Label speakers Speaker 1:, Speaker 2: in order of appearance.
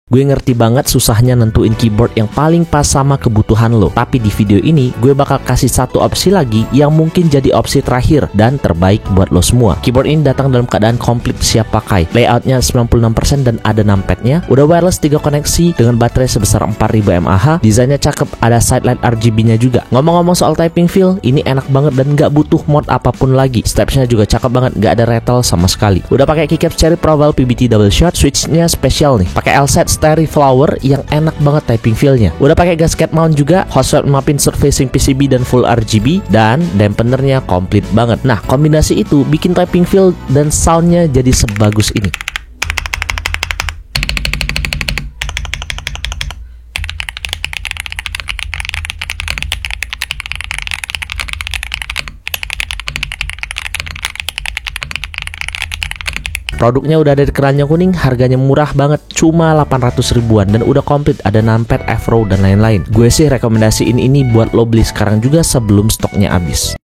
Speaker 1: Gue ngerti banget susahnya nentuin keyboard yang paling pas sama kebutuhan lo. Tapi di video ini gue bakal kasih satu opsi lagi yang mungkin jadi opsi terakhir dan terbaik buat lo semua. Keyboard ini datang dalam keadaan komplit siap pakai. Layoutnya 96% dan ada numpadnya. Udah wireless 3 koneksi dengan baterai sebesar 4000 mAh. Desainnya cakep, ada side light RGB-nya juga. Ngomong-ngomong soal typing feel, ini enak banget dan gak butuh mod apapun lagi. Stepsnya juga cakep banget, gak ada rattle sama sekali. Udah pakai keycap Cherry ProVal PBT double shot. Switchnya spesial nih, pakai L-set Starry Flower yang enak banget typing feel-nya. Udah pakai gasket mount juga, hot swap 5 pin surfacing PCB dan full RGB, dan dampenernya komplit banget. Nah, kombinasi itu bikin typing feel dan soundnya jadi sebagus ini. Produknya udah ada di keranjang kuning, harganya murah banget, cuma 800 ribuan dan udah komplit, ada numpad, F-row dan lain-lain. Gue sih rekomendasiin ini buat lo beli sekarang juga sebelum stoknya habis.